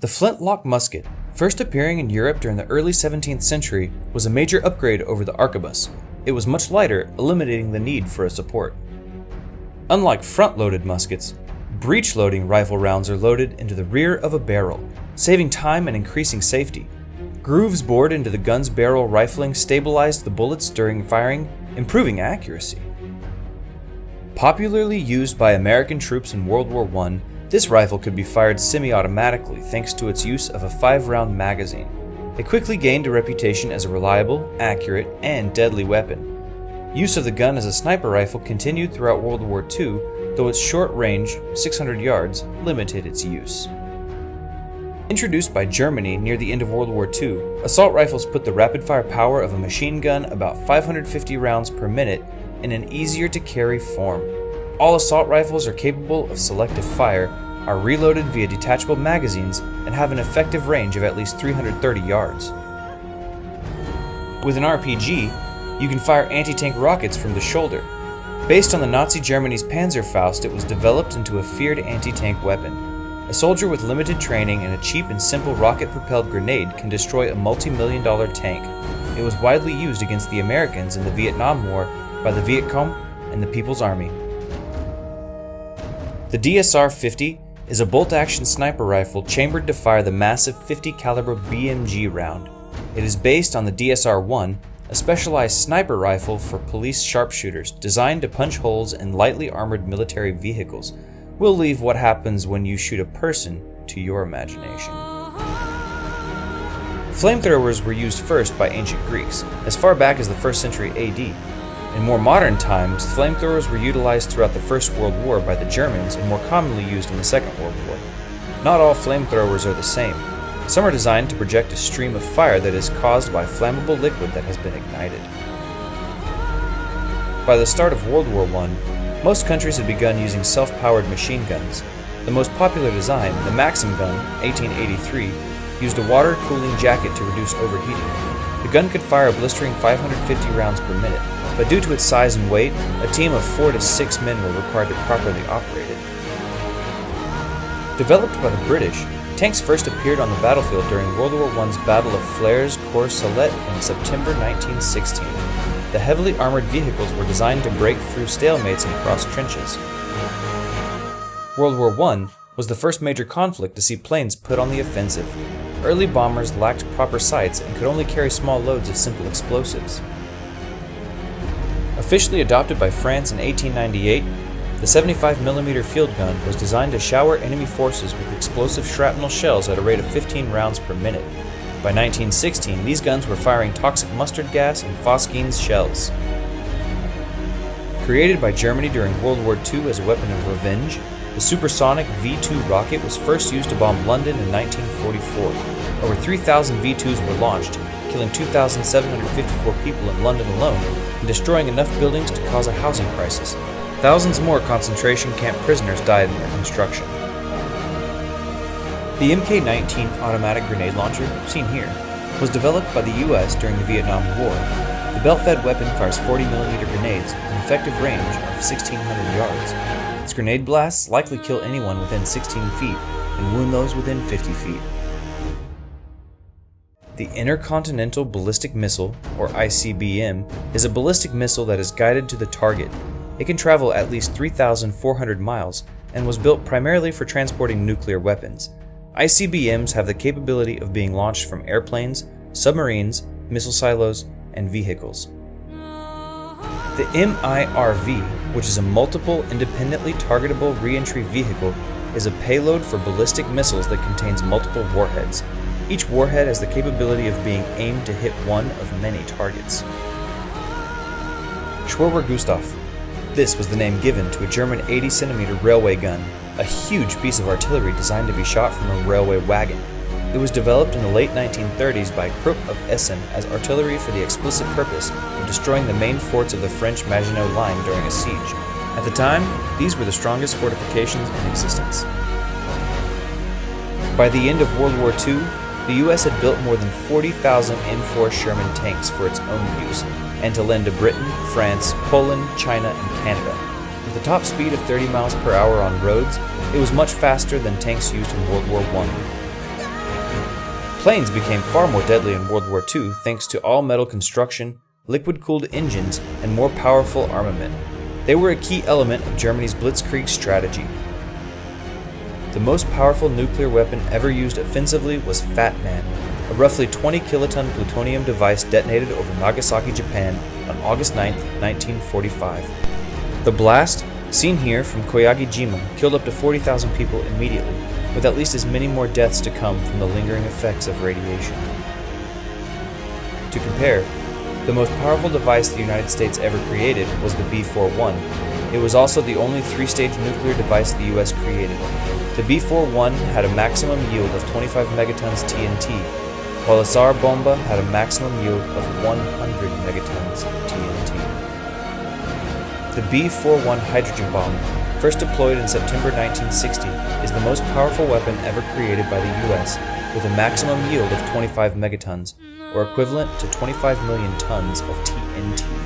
The flintlock musket, first appearing in Europe during the early 17th century, was a major upgrade over the arquebus. It was much lighter, eliminating the need for a support. Unlike front-loaded muskets, breech-loading rifle rounds are loaded into the rear of a barrel, saving time and increasing safety. Grooves bored into the gun's barrel rifling stabilized the bullets during firing, improving accuracy. Popularly used by American troops in World War I, this rifle could be fired semi-automatically thanks to its use of a 5-round magazine. It quickly gained a reputation as a reliable, accurate, and deadly weapon. Use of the gun as a sniper rifle continued throughout World War II, though its short range, 600 yards, limited its use. Introduced by Germany near the end of World War II, assault rifles put the rapid-fire power of a machine gun about 550 rounds per minute in an easier-to-carry form. All assault rifles are capable of selective fire, are reloaded via detachable magazines, and have an effective range of at least 330 yards. With an RPG, you can fire anti-tank rockets from the shoulder. Based on the Nazi Germany's Panzerfaust, it was developed into a feared anti-tank weapon. A soldier with limited training and a cheap and simple rocket-propelled grenade can destroy a multi-million-dollar tank. It was widely used against the Americans in the Vietnam War by the Atacom and the People's Army. The DSR-50 is a bolt-action sniper rifle chambered to fire the massive 50 caliber BMG round. It is based on the DSR-1, a specialized sniper rifle for police sharpshooters designed to punch holes in lightly armored military vehicles. We'll leave what happens when you shoot a person to your imagination. Flamethrowers were used first by ancient Greeks, as far back as the 1st century AD. In more modern times, flamethrowers were utilized throughout the First World War by the Germans and more commonly used in the Second World War. Not all flamethrowers are the same. Some are designed to project a stream of fire that is caused by flammable liquid that has been ignited. By the start of World War I, most countries had begun using self-powered machine guns. The most popular design, the Maxim gun, 1883, used a water cooling jacket to reduce overheating. The gun could fire a blistering 550 rounds per minute, but due to its size and weight, a team of 4 to 6 men were required to properly operate it. Developed by the British, tanks first appeared on the battlefield during World War I's Battle of Flers-Courcelette in September 1916. The heavily armored vehicles were designed to break through stalemates and cross trenches. World War I was the first major conflict to see planes put on the offensive. Early bombers lacked proper sights and could only carry small loads of simple explosives. Officially adopted by France in 1898, the 75mm field gun was designed to shower enemy forces with explosive shrapnel shells at a rate of 15 rounds per minute. By 1916, these guns were firing toxic mustard gas and Phosgene's shells. Created by Germany during World War II as a weapon of revenge, the supersonic V-2 rocket was first used to bomb London in 1944. Over 3,000 V-2s were launched, killing 2,754 people in London alone and destroying enough buildings to cause a housing crisis. Thousands more concentration camp prisoners died in their construction. The Mk-19 automatic grenade launcher, seen here, was developed by the US during the Vietnam War. The belt-fed weapon fires 40mm grenades with an effective range of 1,600 yards. Its grenade blasts likely kill anyone within 16 feet and wound those within 50 feet. The Intercontinental Ballistic Missile, or ICBM, is a ballistic missile that is guided to the target. It can travel at least 3,400 miles and was built primarily for transporting nuclear weapons. ICBMs have the capability of being launched from airplanes, submarines, missile silos, and vehicles. The MIRV, which is a multiple independently targetable re-entry vehicle, is a payload for ballistic missiles that contains multiple warheads. Each warhead has the capability of being aimed to hit one of many targets. Schwerwer Gustav. This was the name given to a German 80cm railway gun, a huge piece of artillery designed to be shot from a railway wagon. It was developed in the late 1930s by Krupp of Essen as artillery for the explicit purpose of destroying the main forts of the French Maginot Line during a siege. At the time, these were the strongest fortifications in existence. By the end of World War II, the US had built more than 40,000 M4 Sherman tanks for its own use, and to lend to Britain, France, Poland, China, and Canada. With a top speed of 30 miles per hour on roads, it was much faster than tanks used in World War I. Planes became far more deadly in World War II thanks to all-metal construction, liquid-cooled engines, and more powerful armament. They were a key element of Germany's blitzkrieg strategy. The most powerful nuclear weapon ever used offensively was Fat Man, a roughly 20-kiloton plutonium device detonated over Nagasaki, Japan on August 9, 1945. The blast, seen here from Koyagijima, killed up to 40,000 people immediately, with at least as many more deaths to come from the lingering effects of radiation. To compare, the most powerful device the United States ever created was the B-41. It was also the only three-stage nuclear device the US created. The B-41 had a maximum yield of 25 megatons TNT, while the tsar bomba had a maximum yield of 100 megatons TNT. The B-41 hydrogen bomb, first deployed in September 1960, is the most powerful weapon ever created by the US, with a maximum yield of 25 megatons, or equivalent to 25 million tons of TNT.